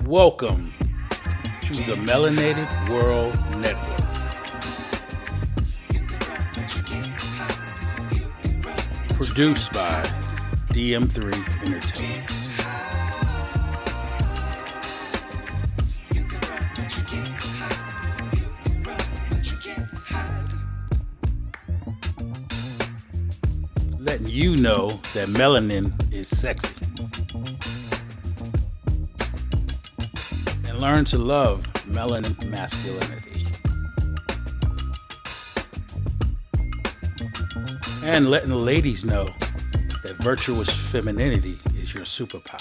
Welcome to the Melanated World Network. Produced by DM3 Entertainment. Letting you know that melanin is sexy. And learn to love melanin masculinity. And letting the ladies know that virtuous femininity is your superpower.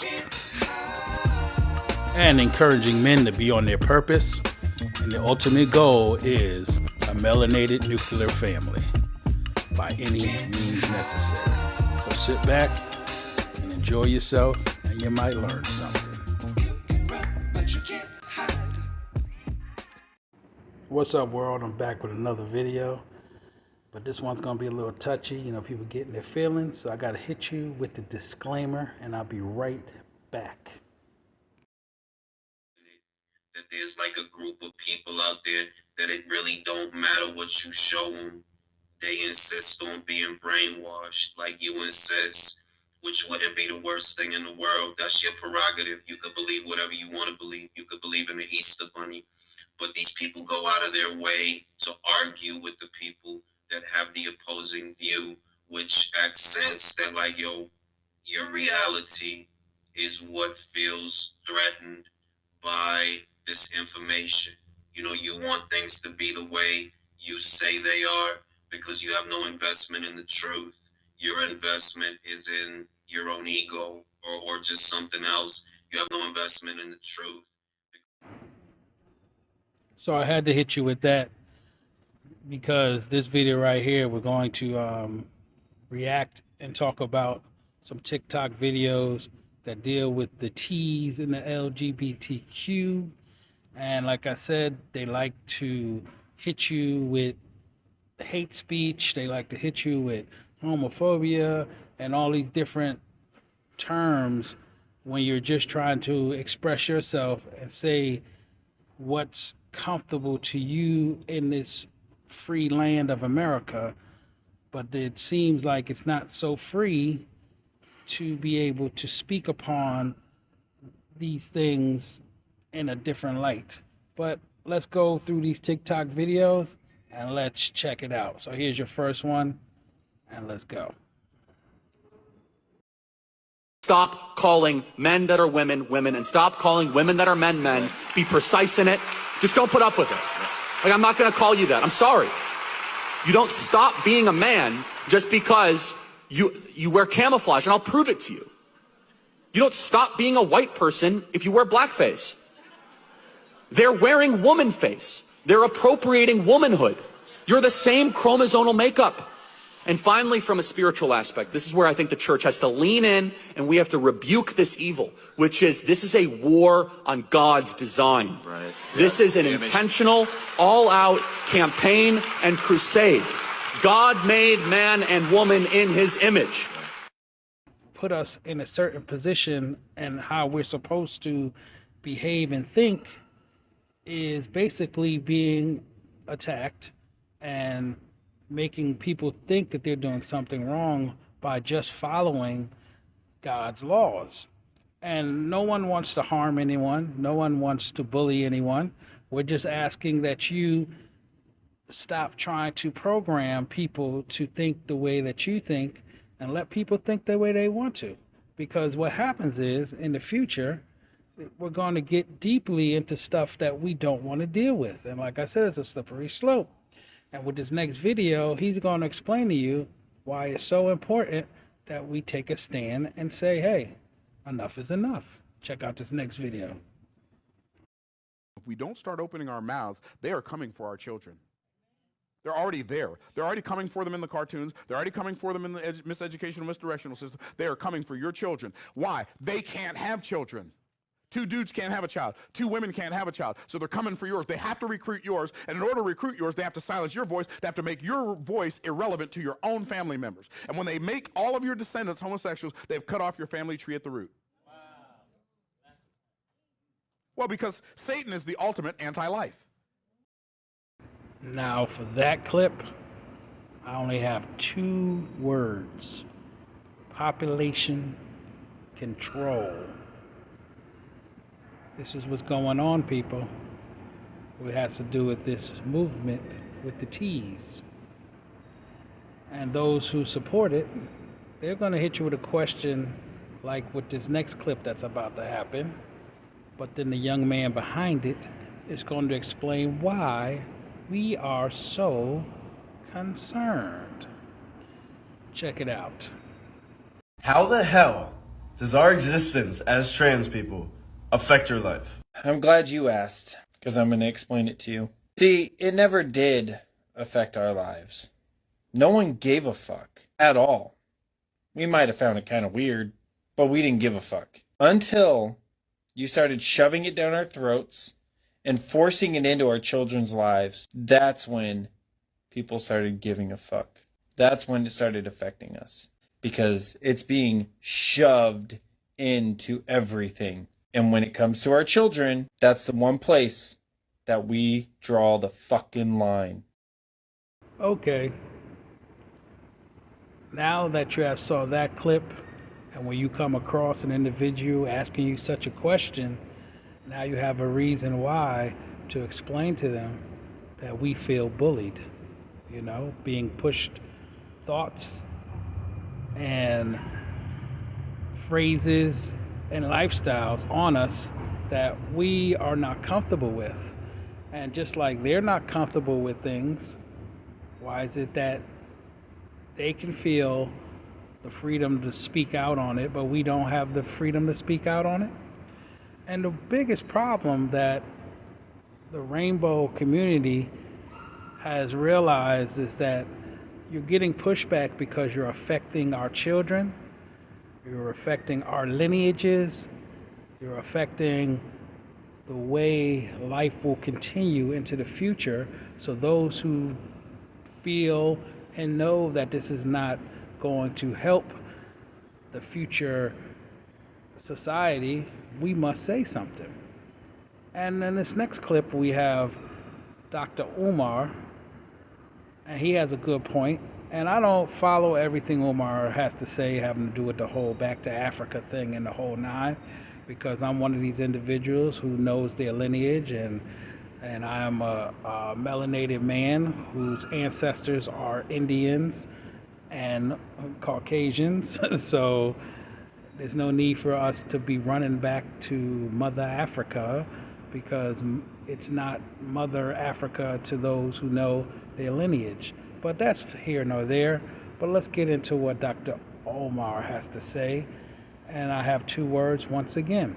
And encouraging men to be on their purpose. And the ultimate goal is a melanated nuclear family by any means necessary. So sit back and enjoy yourself, and you might learn something. What's up, world? I'm back with another video, but this one's gonna be a little touchy. You know, people getting their feelings, so I gotta hit you with the disclaimer, and I'll be right back. That there's like a group of people out there that it really don't matter what you show them. They insist on being brainwashed like you insist, which wouldn't be the worst thing in the world. That's your prerogative. You could believe whatever you want to believe. You could believe in the Easter Bunny. But these people go out of their way to argue with the people that have the opposing view, which accents that like, yo, your reality is what feels threatened by this information. You know, you want things to be the way you say they are, because you have no investment in the truth. Your investment is in your own ego or just something else. You have no investment in the truth. So I had to hit you with that because this video right here, we're going to react and talk about some TikTok videos that deal with the T's in the LGBTQ. And like I said, they like to hit you with hate speech. They like to hit you with homophobia and all these different terms when you're just trying to express yourself and say what's comfortable to you in this free land of America. But it seems like it's not so free to be able to speak upon these things in a different light. But let's go through these TikTok videos and let's check it out. So here's your first one, and let's go. Stop calling men that are women, women, and stop calling women that are men, men. Be precise in it. Just don't put up with it. Like, I'm not going to call you that. I'm sorry. You don't stop being a man just because you wear camouflage, and I'll prove it to you. You don't stop being a white person if you wear blackface. They're wearing woman face. They're appropriating womanhood. You're the same chromosomal makeup. And finally, from a spiritual aspect, this is where I think the church has to lean in and we have to rebuke this evil, which is this is a war on God's design. Right. This is an intentional, all-out campaign and crusade. God made man and woman in his image. Put us in a certain position, and how we're supposed to behave and think is basically being attacked and making people think that they're doing something wrong by just following God's laws. And no one wants to harm anyone. No one wants to bully anyone. We're just asking that you stop trying to program people to think the way that you think and let people think the way they want to. Because what happens is, in the future, we're going to get deeply into stuff that we don't want to deal with. And like I said, it's a slippery slope. And with this next video, he's going to explain to you why it's so important that we take a stand and say, hey, enough is enough. Check out this next video. If we don't start opening our mouths, they are coming for our children. They're already there. They're already coming for them in the cartoons. They're already coming for them in the miseducational, misdirectional system. They are coming for your children. Why? They can't have children. Two dudes can't have a child. Two women can't have a child. So they're coming for yours. They have to recruit yours. And in order to recruit yours, they have to silence your voice. They have to make your voice irrelevant to your own family members. And when they make all of your descendants homosexuals, they've cut off your family tree at the root. Well, because Satan is the ultimate anti-life. Now, for that clip, I only have 2 words: population control. This is what's going on, people. It has to do with this movement with the T's. And those who support it, they're going to hit you with a question like with this next clip that's about to happen. But then the young man behind it is going to explain why we are so concerned. Check it out. How the hell does our existence as trans people affect your life? I'm glad you asked, because I'm going to explain it to you. See, it never did affect our lives. No one gave a fuck at all. We might have found it kind of weird, but we didn't give a fuck. Until you started shoving it down our throats and forcing it into our children's lives. That's when people started giving a fuck. That's when it started affecting us. Because it's being shoved into everything. And when it comes to our children, that's the one place that we draw the fucking line. Okay. Now that you have saw that clip, and when you come across an individual asking you such a question, now you have a reason why to explain to them that we feel bullied, being pushed thoughts and phrases and lifestyles on us that we are not comfortable with. And just like they're not comfortable with things, why is it that they can feel the freedom to speak out on it, but we don't have the freedom to speak out on it? And the biggest problem that the rainbow community has realized is that you're getting pushback because you're affecting our children, you're affecting our lineages, you're affecting the way life will continue into the future. So those who feel and know that this is not going to help the future society, we must say something. And in this next clip, we have Dr. Umar, and he has a good point. And I don't follow everything Umar has to say having to do with the whole back to Africa thing and the whole nine, because I'm one of these individuals who knows their lineage, and I am a melanated man whose ancestors are Indians and Caucasians. So there's no need for us to be running back to Mother Africa, because it's not Mother Africa to those who know their lineage. But that's here nor there. But let's get into what Dr. Omar has to say. And I have 2 words once again: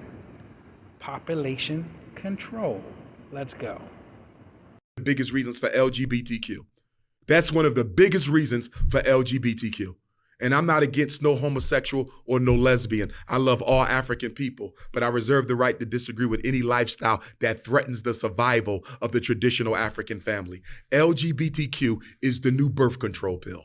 population control. Let's go. The biggest reasons for LGBTQ. That's one of the biggest reasons for LGBTQ. And I'm not against no homosexual or no lesbian. I love all African people, but I reserve the right to disagree with any lifestyle that threatens the survival of the traditional African family. LGBTQ is the new birth control pill.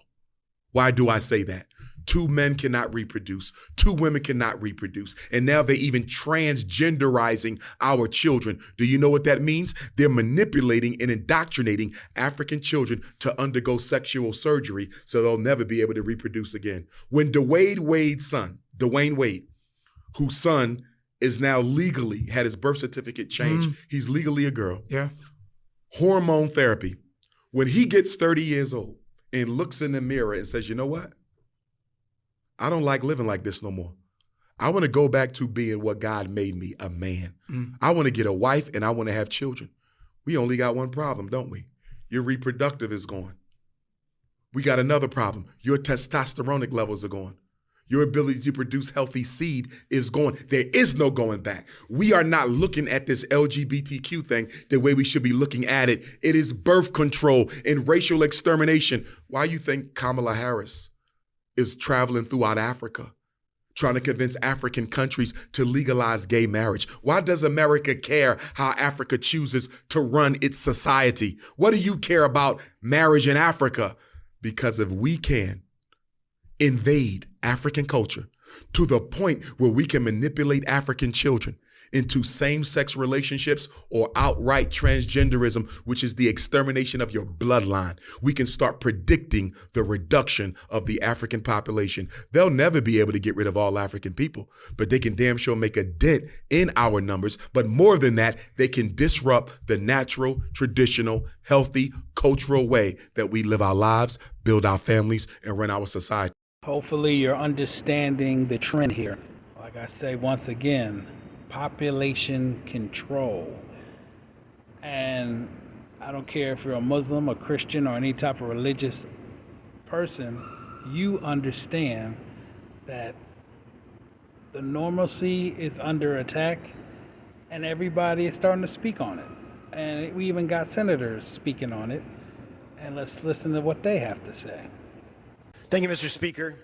Why do I say that? 2 men cannot reproduce. 2 women cannot reproduce. And now they're even transgenderizing our children. Do you know what that means? They're manipulating and indoctrinating African children to undergo sexual surgery so they'll never be able to reproduce again. When Dwayne Wade, whose son is now legally had his birth certificate changed, he's legally a girl. Yeah. Hormone therapy. When he gets 30 years old and looks in the mirror and says, you know what? I don't like living like this no more. I want to go back to being what God made me, a man. I want to get a wife and I want to have children. We only got one problem, don't we? Your reproductive is gone. We got another problem. Your testosteronic levels are gone. Your ability to produce healthy seed is gone. There is no going back. We are not looking at this LGBTQ thing the way we should be looking at it. It is birth control and racial extermination. Why you think Kamala Harris is traveling throughout Africa, trying to convince African countries to legalize gay marriage? Why does America care how Africa chooses to run its society? What do you care about marriage in Africa? Because if we can invade African culture, to the point where we can manipulate African children into same-sex relationships or outright transgenderism, which is the extermination of your bloodline. We can start predicting the reduction of the African population. They'll never be able to get rid of all African people, but they can damn sure make a dent in our numbers. But more than that, they can disrupt the natural, traditional, healthy, cultural way that we live our lives, build our families, and run our society. Hopefully you're understanding the trend here. Like I say once again, population control. And I don't care if you're a Muslim, a Christian, or any type of religious person, you understand that the normalcy is under attack and everybody is starting to speak on it. And we even got senators speaking on it. And let's listen to what they have to say. Thank you, Mr. Speaker.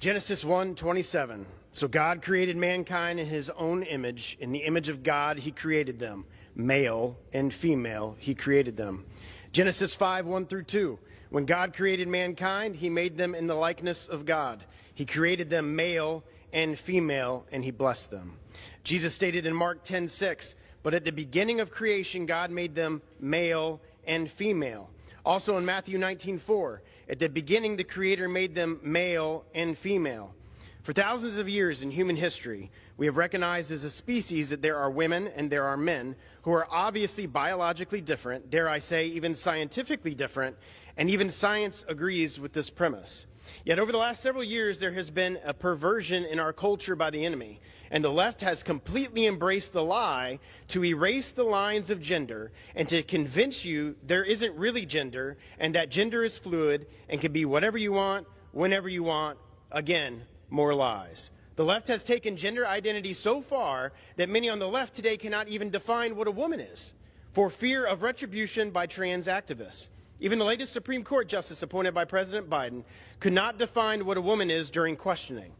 Genesis 1:27. So God created mankind in his own image. In the image of God, he created them. Male and female, he created them. Genesis 5:1-2. When God created mankind, he made them in the likeness of God. He created them male and female, and he blessed them. Jesus stated in Mark 10:6, but at the beginning of creation, God made them male and female. Also in Matthew 19:4, at the beginning, the Creator made them male and female. For thousands of years in human history, we have recognized as a species that there are women and there are men who are obviously biologically different, dare I say even scientifically different, and even science agrees with this premise. Yet over the last several years, there has been a perversion in our culture by the enemy, and the left has completely embraced the lie to erase the lines of gender and to convince you there isn't really gender and that gender is fluid and can be whatever you want, whenever you want. Again, more lies. The left has taken gender identity so far that many on the left today cannot even define what a woman is for fear of retribution by trans activists. Even the latest Supreme Court justice appointed by President Biden could not define what a woman is during questioning.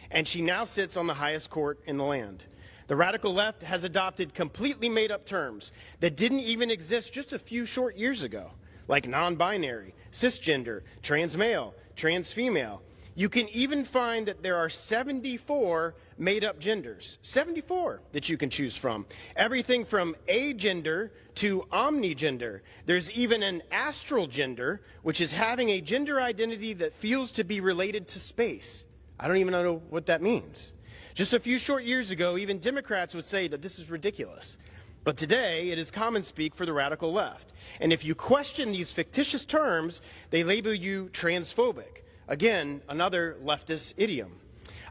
And she now sits on the highest court in the land. The radical left has adopted completely made-up terms that didn't even exist just a few short years ago, like non-binary, cisgender, trans male, trans female. You can even find that there are 74 made-up genders, 74 that you can choose from. Everything from agender to omnigender. There's even an astral gender, which is having a gender identity that feels to be related to space. I don't even know what that means. Just a few short years ago, even Democrats would say that this is ridiculous. But today, it is common speak for the radical left. And if you question these fictitious terms, they label you transphobic. Again, another leftist idiom.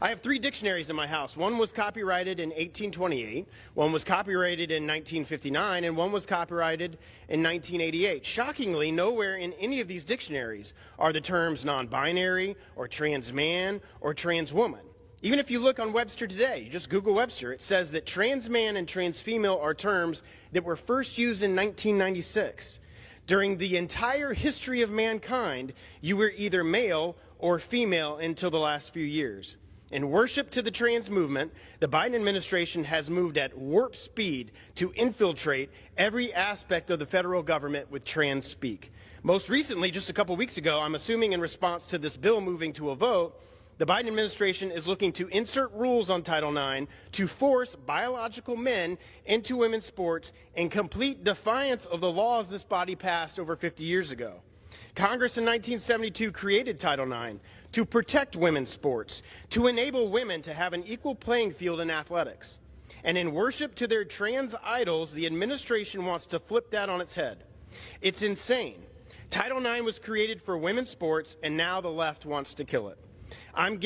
I have 3 dictionaries in my house. One was copyrighted in 1828, one was copyrighted in 1959, and one was copyrighted in 1988. Shockingly, nowhere in any of these dictionaries are the terms non-binary or trans man or trans woman. Even if you look on Webster today, you just Google Webster, it says that trans man and trans female are terms that were first used in 1996. During the entire history of mankind, you were either male or female until the last few years. In worship to the trans movement, the Biden administration has moved at warp speed to infiltrate every aspect of the federal government with trans speak. Most recently, just a couple weeks ago, I'm assuming in response to this bill moving to a vote, the Biden administration is looking to insert rules on Title IX to force biological men into women's sports in complete defiance of the laws this body passed over 50 years ago. Congress in 1972 created Title IX to protect women's sports, to enable women to have an equal playing field in athletics. And in worship to their trans idols, the administration wants to flip that on its head. It's insane. Title IX was created for women's sports, and now the left wants to kill it. In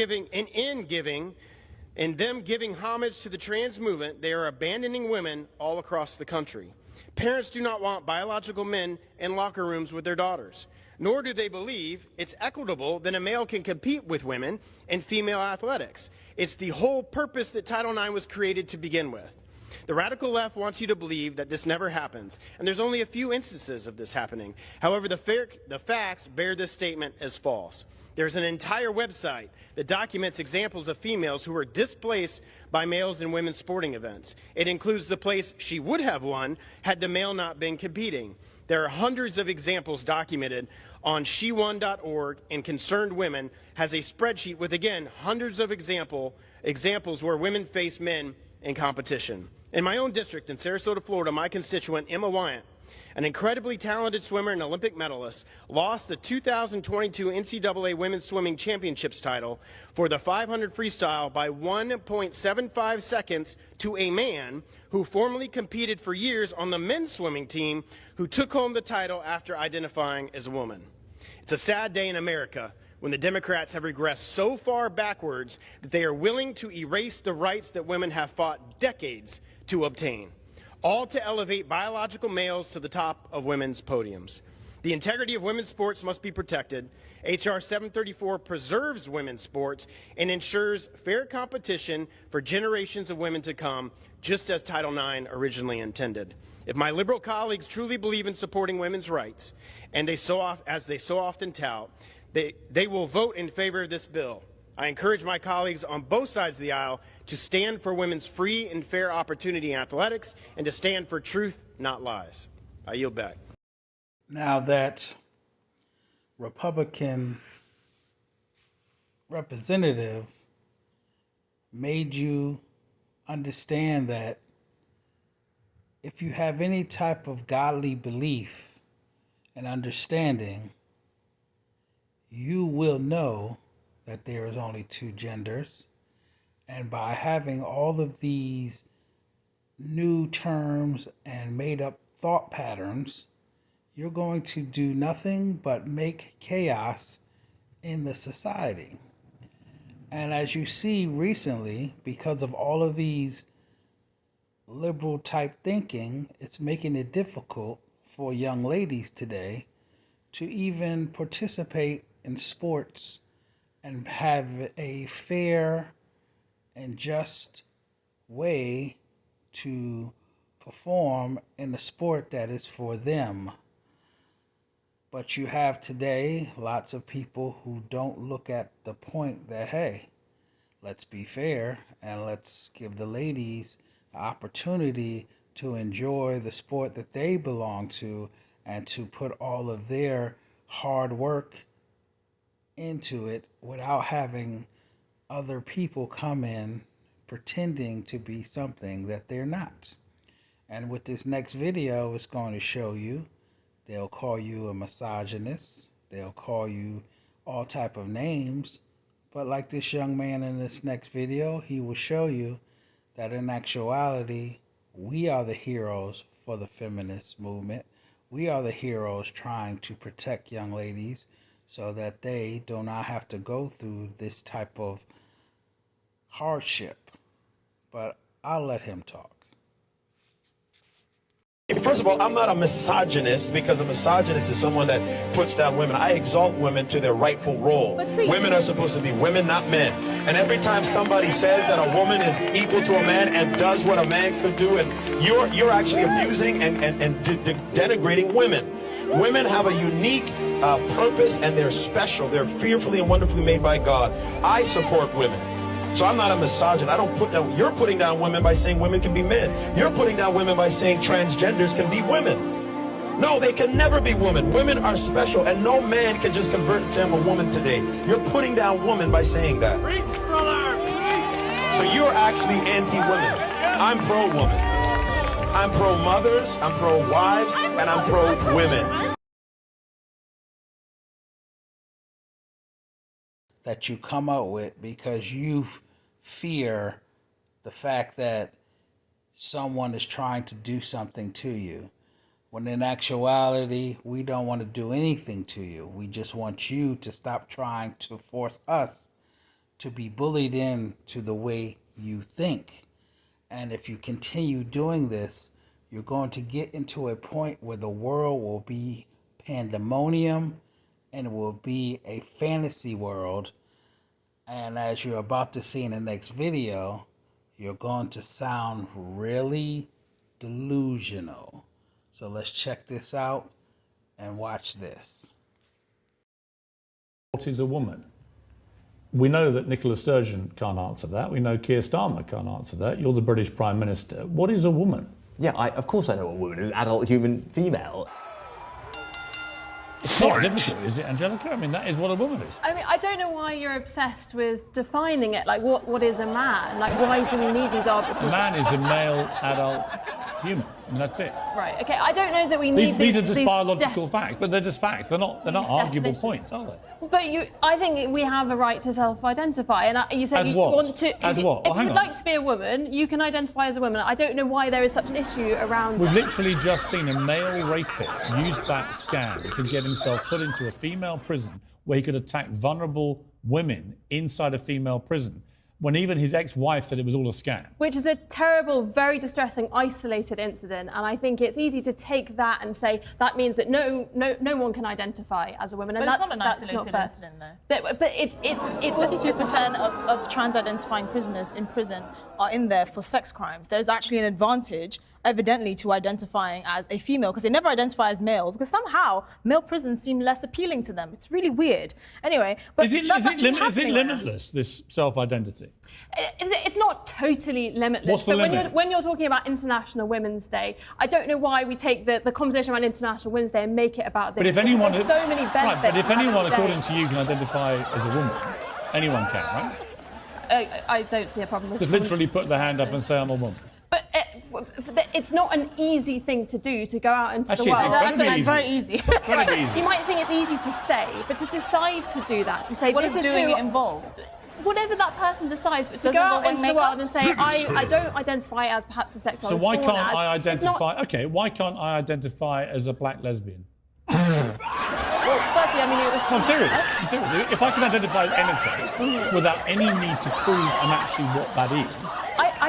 them giving homage to the trans movement, they are abandoning women all across the country. Parents do not want biological men in locker rooms with their daughters, nor do they believe it's equitable that a male can compete with women in female athletics. It's the whole purpose that Title IX was created to begin with. The radical left wants you to believe that this never happens, and there's only a few instances of this happening. However, the facts bear this statement as false. There's an entire website that documents examples of females who were displaced by males in women's sporting events. It includes the place she would have won had the male not been competing. There are hundreds of examples documented on shewon.org, and Concerned Women has a spreadsheet with, again, hundreds of examples where women face men in competition. In my own district in Sarasota, Florida, my constituent, Emma Wyant, an incredibly talented swimmer and Olympic medalist, lost the 2022 NCAA Women's Swimming Championships title for the 500 freestyle by 1.75 seconds to a man who formerly competed for years on the men's swimming team, who took home the title after identifying as a woman. It's a sad day in America when the Democrats have regressed so far backwards that they are willing to erase the rights that women have fought decades to obtain, all to elevate biological males to the top of women's podiums. The integrity of women's sports must be protected. H.R. 734 preserves women's sports and ensures fair competition for generations of women to come, just as Title IX originally intended. If my liberal colleagues truly believe in supporting women's rights, and as they so often tout, they will vote in favor of this bill. I encourage my colleagues on both sides of the aisle to stand for women's free and fair opportunity in athletics and to stand for truth, not lies. I yield back. Now that Republican representative made you understand that if you have any type of godly belief and understanding, you will know that there is only two genders. And by having all of these new terms and made up thought patterns, you're going to do nothing but make chaos in the society. And as you see recently, because of all of these liberal type thinking, it's making it difficult for young ladies today to even participate in sports and have a fair and just way to perform in the sport that is for them. But you have today lots of people who don't look at the point that, hey, let's be fair and let's give the ladies the opportunity to enjoy the sport that they belong to and to put all of their hard work into it without having other people come in pretending to be something that they're not. And with this next video, it's going to show you, they'll call you a misogynist, they'll call you all type of names, but like this young man in this next video, he will show you that in actuality, we are the heroes for the feminist movement. We are the heroes trying to protect young ladies so that they do not have to go through this type of hardship. But I'll let him talk. First of all, I'm not a misogynist, because a misogynist is someone that puts down women. I exalt women to their rightful role. Women are supposed to be women, not men. And every time somebody says that a woman is equal to a man and does what a man could do, and you're actually abusing and denigrating women. Women have a unique purpose, and they're special. They're fearfully and wonderfully made by God. I support women. So I'm not a misogynist. I don't put down, you're putting down women by saying women can be men. You're putting down women by saying transgenders can be women. No, they can never be women. Women are special, and no man can just convert and say I'm a woman today. You're putting down women by saying that. So you're actually anti-women. I'm pro-woman. I'm pro-mothers, I'm pro-wives, and I'm pro-women. That you come up with because you fear the fact that someone is trying to do something to you, when in actuality we don't want to do anything to you. We just want you to stop trying to force us to be bullied into the way you think. And if you continue doing this, you're going to get into a point where the world will be pandemonium and it will be a fantasy world. And as you're about to see in the next video, you're going to sound really delusional. So let's check this out and watch this. What is a woman? We know that Nicola Sturgeon can't answer that. We know Keir Starmer can't answer that. You're the British Prime Minister. What is a woman? Yeah, of course I know a woman, an adult human female. It's not difficult, is it, Angelica? I mean, that is what a woman is. I mean, I don't know why you're obsessed with defining it. Like, what is a man? Like, why do we need these arbitrary... A man is a male adult human, and that's it. Right, okay, I don't know that we need these are just biological facts, but they're just facts. They're not arguable points, are they? But I think we have a right to self-identify, and you said you want to... As what? If you'd like to be a woman, you can identify as a woman. I don't know why there is such an issue around... We've literally just seen a male rapist use that scam to get himself put into a female prison where he could attack vulnerable women inside a female prison, when even his ex-wife said it was all a scam. Which is a terrible, very distressing, isolated incident, and I think it's easy to take that and say that means that no one can identify as a woman, and but that's not an isolated incident, though. But it's 42% of trans-identifying prisoners in prison are in there for sex crimes. There's actually an advantage, evidently, to identifying as a female, because they never identify as male, because somehow male prisons seem less appealing to them. It's really weird. Anyway, but is it limitless, this self-identity? It's not totally limitless. What's the limit? When you're talking about International Women's Day, I don't know why we take the conversation around International Women's Day and make it about this. But if anyone... There's so many benefits. Right, but if anyone, according to you, can identify as a woman, anyone can, right? I don't see a problem with Just literally put their hand up and say, I'm a woman. But it's not an easy thing to do, to go out into Actually, the world. It's very easy. You might think it's easy to say, but to decide to do that, to say, what this is is doing who... it involve? Whatever that person decides, but to Does go it out involve into the makeup? world and say, I don't identify as perhaps the sex I So was why born can't as, I it's not... identify... OK, why can't I identify as a black lesbian? Well, firstly, I mean, it was... I'm serious. If I can identify as anything without any need to prove I'm actually what that is,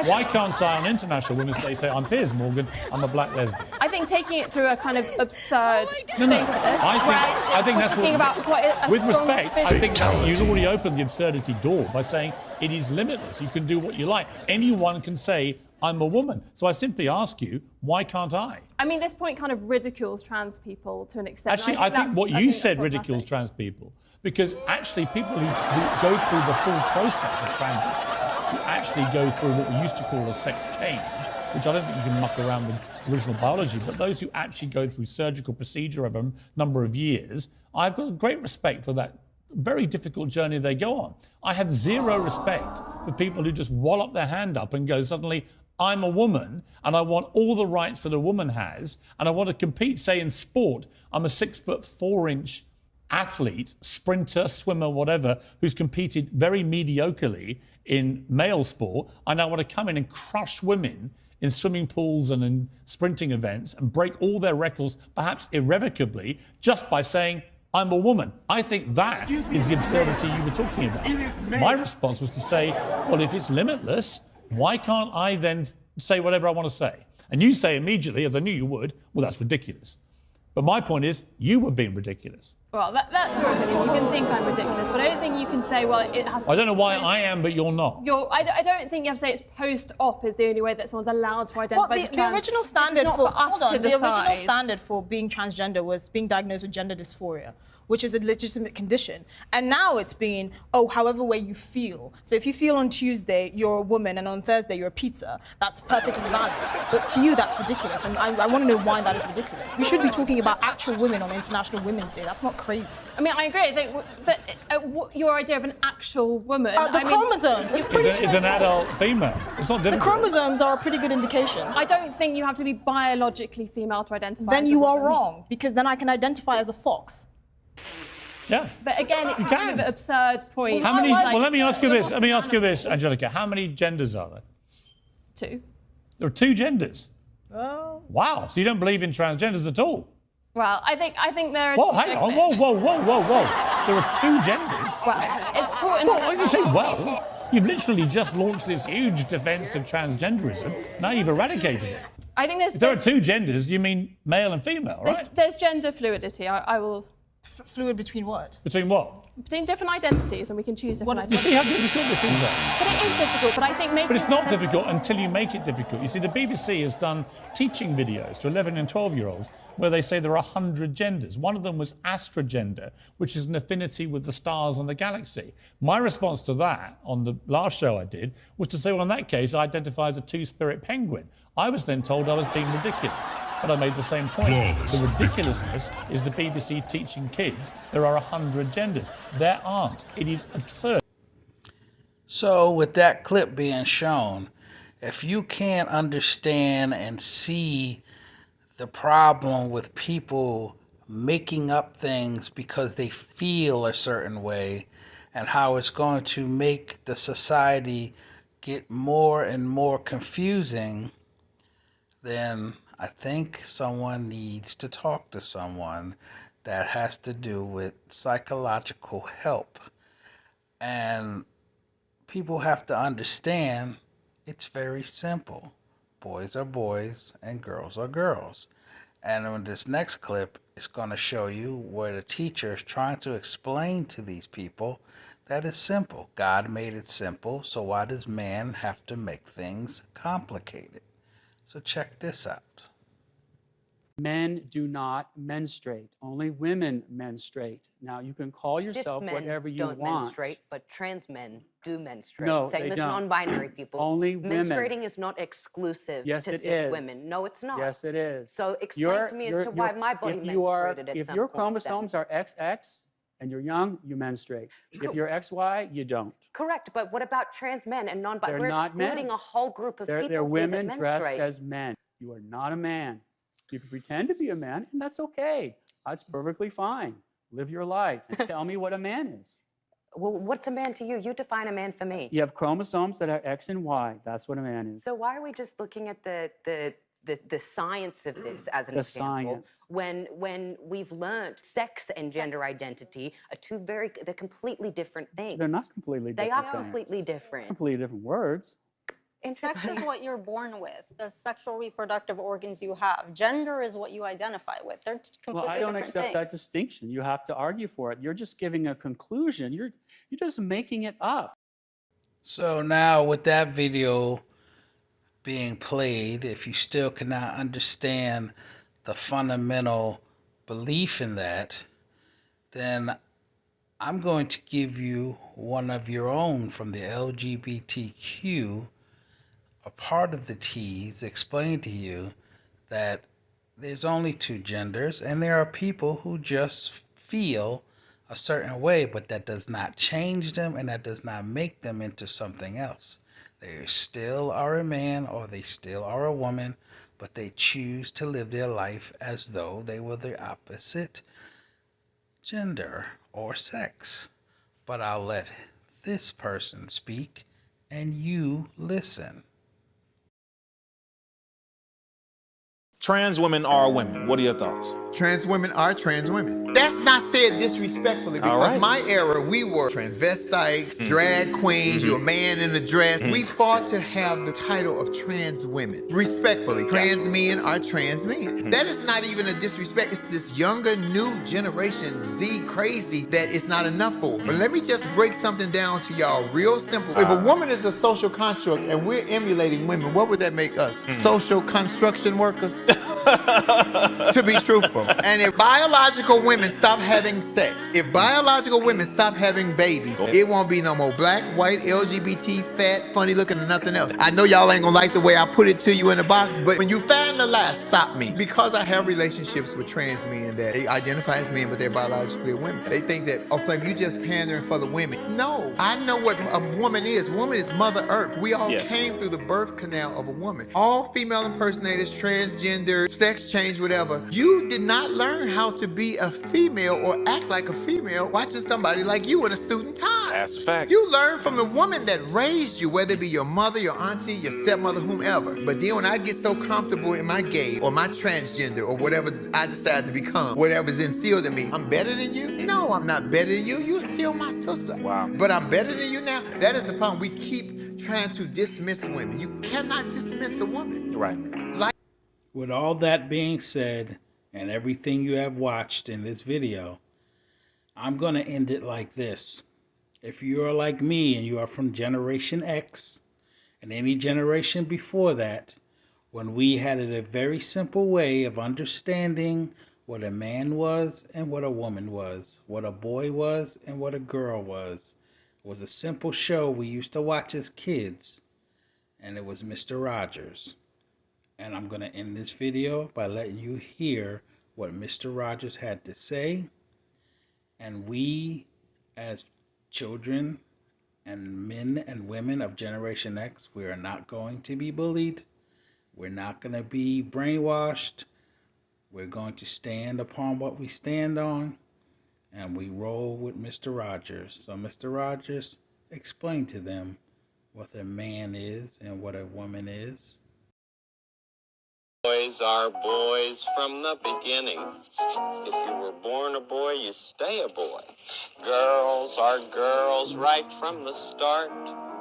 why can't I on International Women's Day say, I'm Piers Morgan, I'm a black lesbian? I think taking it to a kind of absurd No. status... I think that's talking what... about quite a with strong respect, figure. I think that you've already opened the absurdity door by saying it is limitless. You can do what you like. Anyone can say, I'm a woman. So I simply ask you, why can't I? I mean, this point kind of ridicules trans people to an extent. Actually, I think what you said ridicules trans people, because actually people who go through the full process of transition, who actually go through what we used to call a sex change, which I don't think you can muck around with original biology, but those who actually go through surgical procedure over a number of years, I've got great respect for that very difficult journey they go on. I have zero respect for people who just wallop their hand up and go, suddenly, I'm a woman and I want all the rights that a woman has, and I want to compete, say, in sport. I'm a 6'4" athlete, sprinter, swimmer, whatever, who's competed very mediocrely in male sport. I now want to come in and crush women in swimming pools and in sprinting events and break all their records, perhaps irrevocably, just by saying, I'm a woman. I think that is the absurdity you were talking about. My response was to say, well, if it's limitless, why can't I then say whatever I want to say? And you say immediately, as I knew you would, well, that's ridiculous. But my point is, you were being ridiculous. Well, that's your opinion. You can think I'm ridiculous, but I don't think you can say, well, it has to... I don't know why I am, but you're not. I don't think you have to say it's post-op is the only way that someone's allowed to identify as trans. The original standard the original standard for being transgender was being diagnosed with gender dysphoria, which is a legitimate condition. And now it's being, however way you feel. So if you feel on Tuesday you're a woman and on Thursday you're a pizza, that's perfectly valid. But to you, that's ridiculous. And I want to know why that is ridiculous. We should be talking about actual women on International Women's Day. That's not crazy. I mean, I agree. I think, but your idea of an actual woman... chromosomes. It's an adult female. It's not difficult. The chromosomes are a pretty good indication. I don't think you have to be biologically female to identify Then as a you are woman. wrong, because then I can identify as a fox. Yeah. But again, it's kind of an absurd point. How many? Well, let me ask you this. Let me ask you this, Angelica. How many genders are there? 2. There are 2 genders. Oh. Wow. So you don't believe in transgenders at all? Well, I think there are... Whoa, hang on. Whoa. There are 2 genders? Well, it's taught in... Well, when you say well, you've literally just launched this huge defence of transgenderism. Now you've eradicated it. I think there's... If there are 2 genders, you mean male and female, right? There's gender fluidity. I will... Fluid between what? Between what? Between different identities, and we can choose different You identities. see how difficult this is, though? But it is difficult, but I think making... But it's not difficult until you make it difficult. You see, the BBC has done teaching videos to 11 and 12-year-olds where they say there are 100 genders. One of them was astrogender, which is an affinity with the stars and the galaxy. My response to that on the last show I did was to say, well, in that case, I identify as a 2-spirit penguin. I was then told I was being ridiculous. but I made the same point. The ridiculousness is the BBC teaching kids there are 100 genders. There aren't. It is absurd. So with that clip being shown, if you can't understand and see the problem with people making up things because they feel a certain way and how it's going to make the society get more and more confusing, then I think someone needs to talk to someone that has to do with psychological help. And people have to understand it's very simple. Boys are boys and girls are girls. And in this next clip, it's going to show you where the teacher is trying to explain to these people that it's simple. God made it simple, so why does man have to make things complicated? So check this out. Men do not menstruate. Only women menstruate. Now, you can call yourself whatever you want. Cis men don't menstruate, but trans men do menstruate. No, Same they as don't. non-binary people. Only women. Menstruating is not exclusive Yes, to it cis is. women. No, it's not. Yes, it is. So explain to me as to why my body if you are, menstruated at if some your point chromosomes are XX and you're young, you menstruate. If you're XY, you don't. Correct, but what about trans men and non-binary? They're We're not excluding men. a whole group of people They're here women that dressed menstruate. as men. You are not a man. You can pretend to be a man, and that's okay. That's perfectly fine. Live your life and tell me what a man is. Well, what's a man to you? You define a man for me. You have chromosomes that are X and Y. That's what a man is. So why are we just looking at the science of this as an The example science. when we've learned sex and gender identity are they're completely different things. They're not completely They different are things. completely different. Completely different words. Sex is what you're born with, the sexual reproductive organs you have. Gender is what you identify with. They're completely Well, I don't different accept things. that distinction. You have to argue for it. You're just giving a conclusion. You're just making it up. So now with that video being played, if you still cannot understand the fundamental belief in that, then I'm going to give you one of your own from the LGBTQ, a part of the T's, explain to you that there's only two genders and there are people who just feel a certain way, but that does not change them and that does not make them into something else. They still are a man or they still are a woman, but they choose to live their life as though they were the opposite gender or sex. But I'll let this person speak and you listen. Trans women are women. What are your thoughts? Trans women are trans women. That's not said disrespectfully because my era, we were transvestites, drag queens, you're a man in a dress. We fought to have the title of trans women. Respectfully, trans men are trans men. That is not even a disrespect. It's this younger, new generation, Z crazy, that it's not enough for. But let me just break something down to y'all real simple. If a woman is a social construct and we're emulating women, what would that make us? Social construction workers? To be truthful. And if biological women stop having sex, if biological women stop having babies, it won't be no more black, white, LGBT, fat, funny looking, or nothing else. I know y'all ain't gonna like the way I put it to you in the box, but when you find the lie, stop me. Because I have relationships with trans men that they identify as men, but they're biologically women. They think that, oh, Flame, you just pandering for the women. No, I know what a woman is. Woman is Mother Earth. We all came through the birth canal of a woman. All female impersonators, transgender, sex change, whatever. You did not learn how to be a female or act like a female watching somebody like you in a suit and tie. That's a fact. You learn from the woman that raised you, whether it be your mother, your auntie, your stepmother, whomever. But then when I get so comfortable in my gay or my transgender or whatever I decide to become, whatever's instilled in me, I'm better than you? No, I'm not better than you. You're still my sister. Wow. But I'm better than you now? That is the problem. We keep trying to dismiss women. You cannot dismiss a woman. Right. With all that being said, and everything you have watched in this video, I'm going to end it like this. If you are like me and you are from Generation X and any generation before that, when we had a very simple way of understanding what a man was and what a woman was, what a boy was and what a girl was. It was a simple show we used to watch as kids, and it was Mr. Rogers. And I'm going to end this video by letting you hear what Mr. Rogers had to say. And we, as children and men and women of Generation X, we are not going to be bullied. We're not going to be brainwashed. We're going to stand upon what we stand on. And we roll with Mr. Rogers. So, Mr. Rogers, explain to them what a man is and what a woman is. Boys are boys from the beginning. If you were born a boy, you stay a boy. Girls are girls right from the start.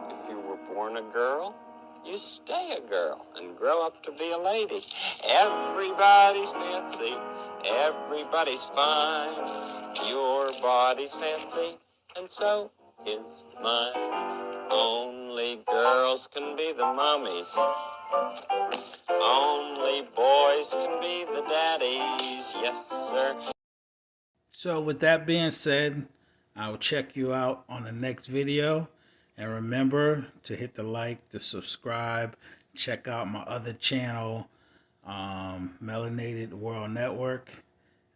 If you were born a girl, you stay a girl and grow up to be a lady. Everybody's fancy, everybody's fine. Your body's fancy, and so is mine. Only girls can be the mommies. Only boys can be the daddies, yes sir. So with that being said, I will check you out on the next video. And remember to hit the like, to subscribe, check out my other channel, Melanated World Network,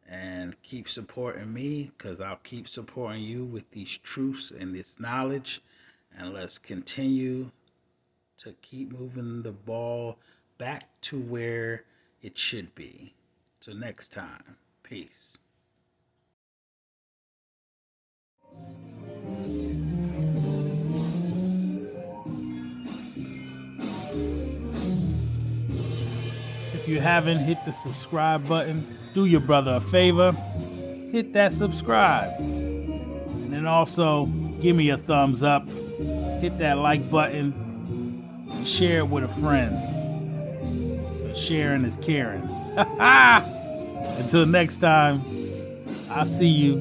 and keep supporting me, because I'll keep supporting you with these truths and this knowledge. And let's continue to keep moving the ball back to where it should be. Till next time, peace. If you haven't hit the subscribe button, do your brother a favor, hit that subscribe. And then also give me a thumbs up, hit that like button, and share it with a friend. Sharing is caring. Until next time, I'll see you